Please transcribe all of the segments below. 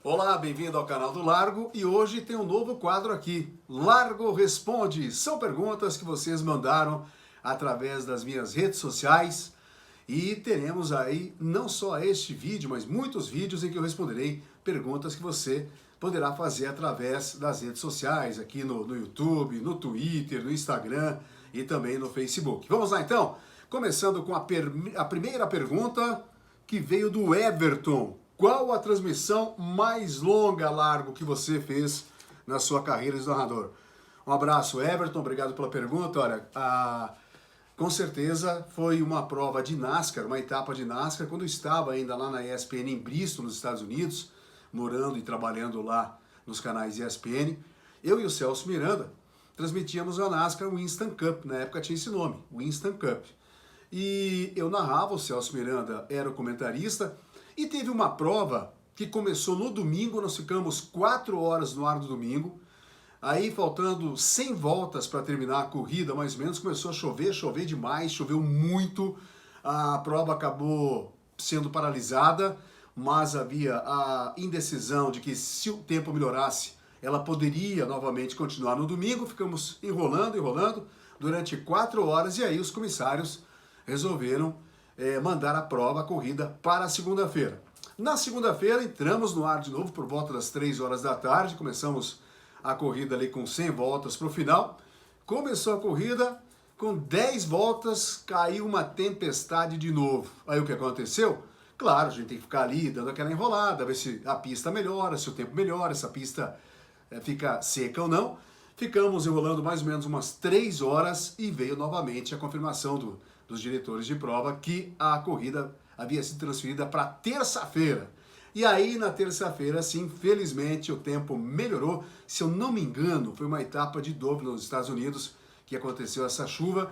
Olá, bem-vindo ao canal do Largo e hoje tem um novo quadro aqui, Largo Responde. São perguntas que vocês mandaram através das minhas redes sociais e teremos aí não só este vídeo, mas muitos vídeos em que eu responderei perguntas que você poderá fazer através das redes sociais, aqui no YouTube, no Twitter, no Instagram e também no Facebook. Vamos lá então? Começando com a primeira pergunta que veio do Everton. Qual a transmissão mais longa, Largo, que você fez na sua carreira de narrador? Um abraço, Everton, obrigado pela pergunta. Olha, com certeza foi uma prova de NASCAR, uma etapa de NASCAR, quando eu estava ainda lá na ESPN em Bristol, nos Estados Unidos, morando e trabalhando lá nos canais ESPN. Eu e o Celso Miranda transmitíamos a NASCAR Winston Cup, na época tinha esse nome, Winston Cup. E eu narrava, o Celso Miranda era o comentarista. E teve uma prova que começou no domingo, nós ficamos 4 horas no ar do domingo, aí faltando 100 voltas para terminar a corrida, mais ou menos, começou a chover demais, choveu muito, a prova acabou sendo paralisada, mas havia a indecisão de que se o tempo melhorasse, ela poderia novamente continuar no domingo, ficamos enrolando, durante 4 horas, e aí os comissários resolveram mandar a corrida para a segunda-feira. Na segunda-feira entramos no ar de novo por volta das 3 horas da tarde, começamos a corrida ali com 100 voltas para o final. Começou a corrida, com 10 voltas caiu uma tempestade de novo. Aí o que aconteceu? Claro, a gente tem que ficar ali dando aquela enrolada, ver se a pista melhora, se o tempo melhora, se a pista fica seca ou não. Ficamos enrolando mais ou menos umas 3 horas e veio novamente a confirmação dos diretores de prova que a corrida havia sido transferida para terça-feira. E aí, na terça-feira, sim, felizmente o tempo melhorou. Se eu não me engano, foi uma etapa de Dublin nos Estados Unidos que aconteceu essa chuva.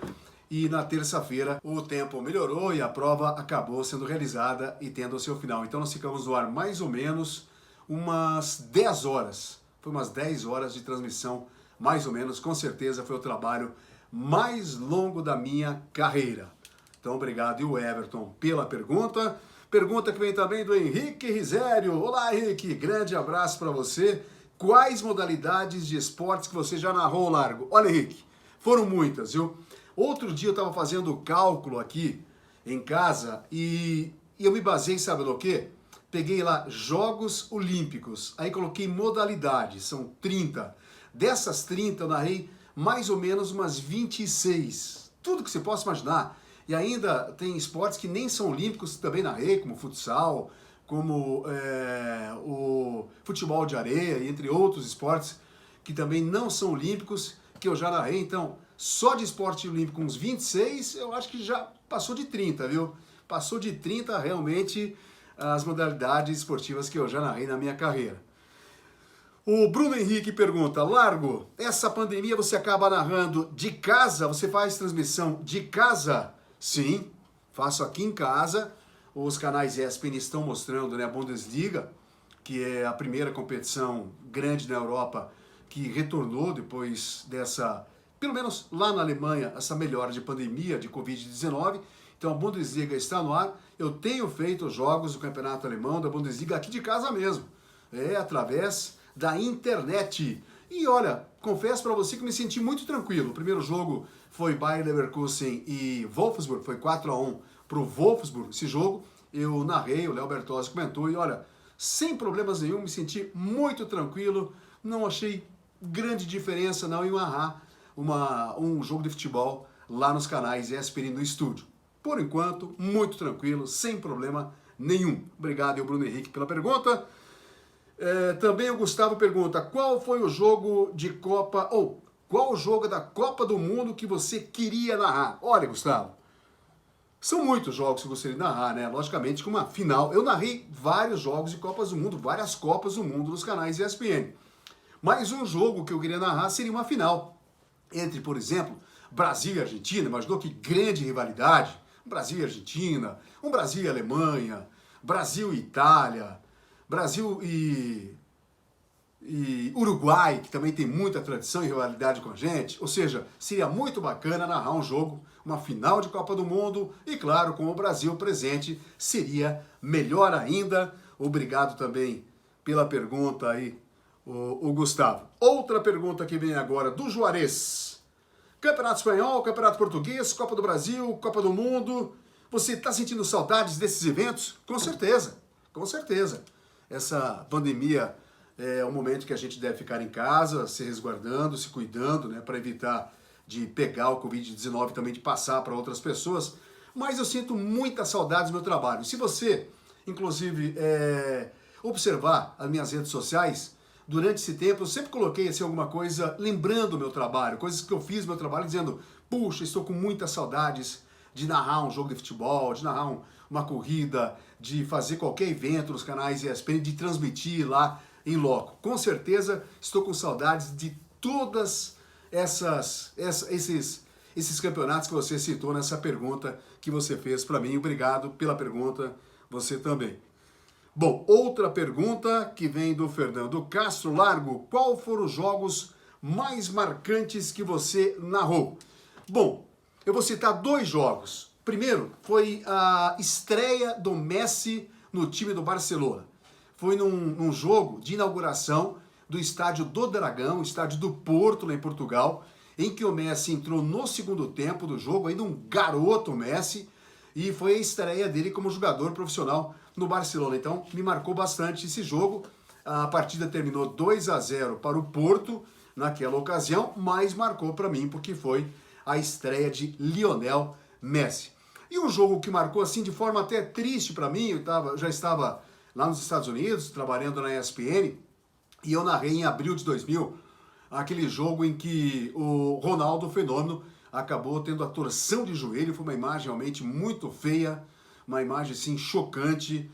E na terça-feira o tempo melhorou e a prova acabou sendo realizada e tendo o seu final. Então nós ficamos no ar mais ou menos umas 10 horas. Foi umas 10 horas de transmissão, mais ou menos. Com certeza foi o trabalho mais longo da minha carreira. Então, obrigado, e o Everton, pela pergunta. Pergunta que vem também do Henrique Risério. Olá, Henrique, grande abraço para você. Quais modalidades de esportes que você já narrou, Largo? Olha, Henrique, foram muitas, viu? Outro dia eu estava fazendo cálculo aqui em casa e eu me basei, sabe no quê? Peguei lá Jogos Olímpicos, aí coloquei modalidades, são 30. Dessas 30 eu narrei mais ou menos umas 26. Tudo que você possa imaginar. E ainda tem esportes que nem são olímpicos, também narrei, como futsal, como o futebol de areia, entre outros esportes que também não são olímpicos, que eu já narrei. Então, só de esporte olímpico uns 26, eu acho que já passou de 30, viu? Passou de 30 realmente as modalidades esportivas que eu já narrei na minha carreira. O Bruno Henrique pergunta, Largo, essa pandemia você acaba narrando de casa? Você faz transmissão de casa? Sim, faço aqui em casa. Os canais ESPN estão mostrando, né, a Bundesliga, que é a primeira competição grande na Europa que retornou depois dessa, pelo menos lá na Alemanha, essa melhora de pandemia de Covid-19. Então a Bundesliga está no ar. Eu tenho feito os jogos do Campeonato Alemão, da Bundesliga, aqui de casa mesmo. Através da internet. E olha, confesso para você que me senti muito tranquilo. O primeiro jogo foi Bayer Leverkusen e Wolfsburg, foi 4-1 para o Wolfsburg. Esse jogo eu narrei, o Léo Bertozzi comentou, e olha, sem problemas nenhum, me senti muito tranquilo, não achei grande diferença não em narrar um jogo de futebol lá nos canais ESPN no estúdio. Por enquanto, muito tranquilo, sem problema nenhum. Obrigado, Bruno Henrique, pela pergunta. Também o Gustavo pergunta, qual foi o jogo de Copa, ou qual o jogo da Copa do Mundo que você queria narrar? Olha, Gustavo, são muitos jogos que eu gostaria de narrar, né? Logicamente, com uma final. Eu narrei vários jogos de Copas do Mundo, várias Copas do Mundo nos canais ESPN. Mas um jogo que eu queria narrar seria uma final entre, por exemplo, Brasil e Argentina. Imaginou que grande rivalidade? Brasil e Argentina, um Brasil e Alemanha, Brasil e Itália, Brasil e Uruguai, que também tem muita tradição e rivalidade com a gente. Ou seja, seria muito bacana narrar um jogo, uma final de Copa do Mundo, e claro, com o Brasil presente, seria melhor ainda. Obrigado também pela pergunta aí, o Gustavo. Outra pergunta que vem agora do Juarez. Campeonato Espanhol, Campeonato Português, Copa do Brasil, Copa do Mundo. Você está sentindo saudades desses eventos? Com certeza, com certeza. Essa pandemia é um momento que a gente deve ficar em casa, se resguardando, se cuidando, né, para evitar de pegar o Covid-19 também, de passar para outras pessoas. Mas eu sinto muita saudade do meu trabalho. Se você, inclusive, observar as minhas redes sociais, durante esse tempo eu sempre coloquei assim, alguma coisa lembrando o meu trabalho, coisas que eu fiz no meu trabalho, dizendo, puxa, estou com muitas saudades de narrar um jogo de futebol, de narrar uma corrida, de fazer qualquer evento nos canais ESPN, de transmitir lá em loco. Com certeza estou com saudades de todas esses campeonatos que você citou nessa pergunta que você fez para mim. Obrigado pela pergunta, você também. Bom, outra pergunta que vem do Fernando Castro Largo. Qual foram os jogos mais marcantes que você narrou? Bom, eu vou citar 2 jogos. Primeiro, foi a estreia do Messi no time do Barcelona. Foi num jogo de inauguração do estádio do Dragão, estádio do Porto, lá em Portugal, em que o Messi entrou no segundo tempo do jogo, ainda um garoto Messi, e foi a estreia dele como jogador profissional no Barcelona. Então, me marcou bastante esse jogo. A partida terminou 2-0 para o Porto naquela ocasião, mas marcou para mim porque foi a estreia de Lionel Messi. E um jogo que marcou assim de forma até triste para mim, eu já estava lá nos Estados Unidos, trabalhando na ESPN, e eu narrei em abril de 2000, aquele jogo em que o Ronaldo Fenômeno acabou tendo a torção de joelho. Foi uma imagem realmente muito feia, uma imagem assim chocante,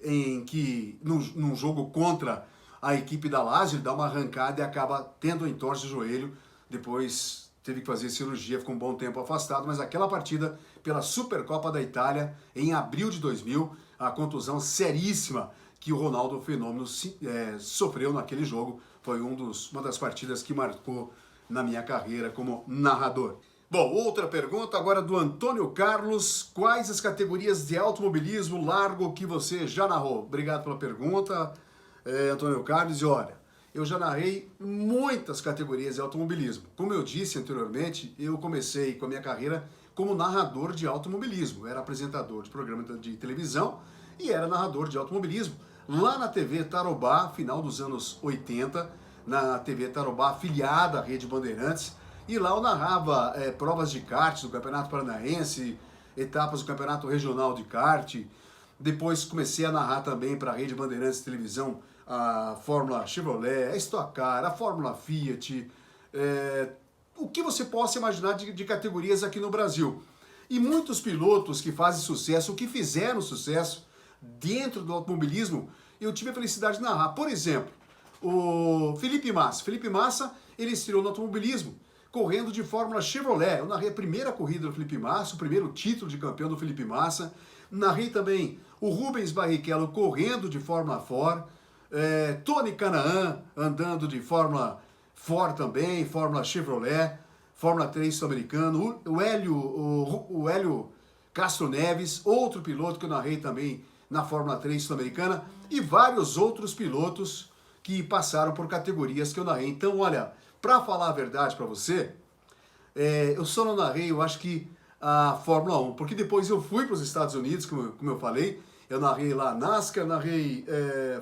em que num jogo contra a equipe da Lazio, ele dá uma arrancada e acaba tendo um entorse de joelho. Depois teve que fazer cirurgia, ficou um bom tempo afastado, mas aquela partida pela Supercopa da Itália, em abril de 2000, a contusão seríssima que o Ronaldo Fenômeno sofreu naquele jogo, foi uma das partidas que marcou na minha carreira como narrador. Bom, outra pergunta agora do Antônio Carlos. Quais as categorias de automobilismo largo que você já narrou? Obrigado pela pergunta, Antônio Carlos. E olha, eu já narrei muitas categorias de automobilismo. Como eu disse anteriormente, eu comecei com a minha carreira como narrador de automobilismo. Eu era apresentador de programa de televisão e era narrador de automobilismo. Lá na TV Tarobá, final dos anos 80, na TV Tarobá, afiliada à Rede Bandeirantes, e lá eu narrava provas de kart do Campeonato Paranaense, etapas do Campeonato Regional de Kart. Depois comecei a narrar também para a Rede Bandeirantes de Televisão a Fórmula Chevrolet, a Stock Car, a Fórmula Fiat, o que você possa imaginar de categorias aqui no Brasil. E muitos pilotos que fazem sucesso, que fizeram sucesso dentro do automobilismo, eu tive a felicidade de narrar. Por exemplo, o Felipe Massa. Felipe Massa, ele estreou no automobilismo, correndo de Fórmula Chevrolet. Eu narrei a primeira corrida do Felipe Massa, o primeiro título de campeão do Felipe Massa. Narrei também o Rubens Barrichello correndo de Fórmula Ford. Tony Canaan andando de Fórmula Ford também, Fórmula Chevrolet, Fórmula 3 sul-americano. O Hélio Castro Neves, outro piloto que eu narrei também na Fórmula 3 sul-americana. E vários outros pilotos que passaram por categorias que eu narrei. Então, olha, para falar a verdade para você, eu só não narrei, eu acho que a Fórmula 1, porque depois eu fui para os Estados Unidos, como eu falei, eu narrei lá a NASCAR, narrei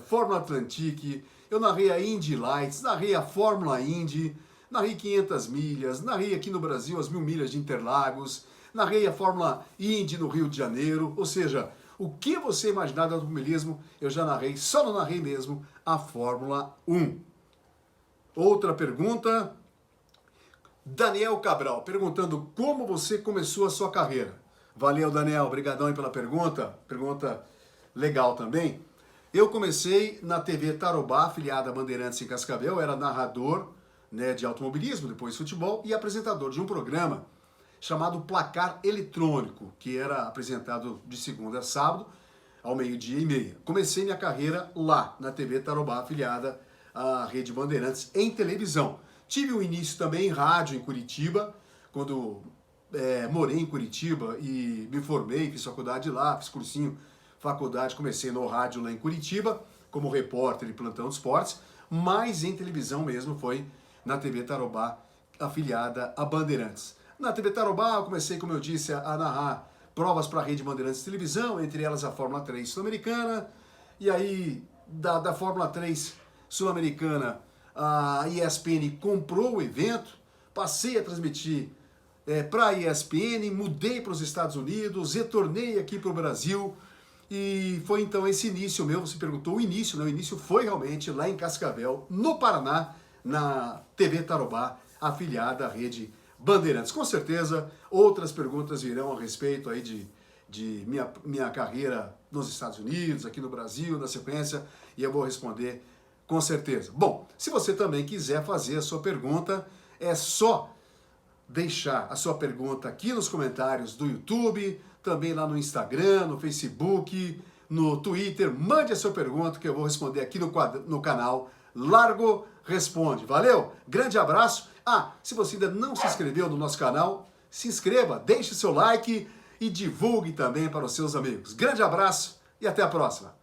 Fórmula Atlantic, eu narrei a Indy Lights, narrei a Fórmula Indy, narrei 500 milhas, narrei aqui no Brasil as 1000 milhas de Interlagos, narrei a Fórmula Indy no Rio de Janeiro, ou seja, o que você imaginar do automobilismo, eu já narrei, só não narrei mesmo a Fórmula 1. Outra pergunta, Daniel Cabral, perguntando como você começou a sua carreira. Valeu, Daniel, obrigadão aí pela pergunta legal também. Eu comecei na TV Tarobá, afiliada a Bandeirantes em Cascavel, era narrador, né, de automobilismo, depois futebol, e apresentador de um programa chamado Placar Eletrônico, que era apresentado de segunda a sábado, ao 12h30. Comecei minha carreira lá, na TV Tarobá, afiliada à Rede Bandeirantes, em televisão. Tive um início também em rádio, em Curitiba, quando morei em Curitiba e me formei, fiz faculdade lá, fiz cursinho, faculdade, comecei no rádio lá em Curitiba. como repórter e plantão de esportes, mas em televisão mesmo foi na TV Tarobá, afiliada a Bandeirantes. Na TV Tarobá eu comecei, como eu disse, a narrar provas para a rede Bandeirantes de televisão, entre elas a Fórmula 3 Sul-Americana, e aí da Fórmula 3 Sul-Americana a ESPN comprou o evento, passei a transmitir para a ESPN, mudei para os Estados Unidos, retornei aqui para o Brasil, e foi então esse início meu, você perguntou o início, né? O início foi realmente lá em Cascavel, no Paraná, na TV Tarobá, afiliada à rede Bandeirantes. Com certeza, outras perguntas virão a respeito aí de minha carreira nos Estados Unidos, aqui no Brasil, na sequência, e eu vou responder com certeza. Bom, se você também quiser fazer a sua pergunta, é só deixar a sua pergunta aqui nos comentários do YouTube, também lá no Instagram, no Facebook, no Twitter. Mande a sua pergunta que eu vou responder aqui no canal Largo Responde. Valeu? Grande abraço. Se você ainda não se inscreveu no nosso canal, se inscreva, deixe seu like e divulgue também para os seus amigos. Grande abraço e até a próxima.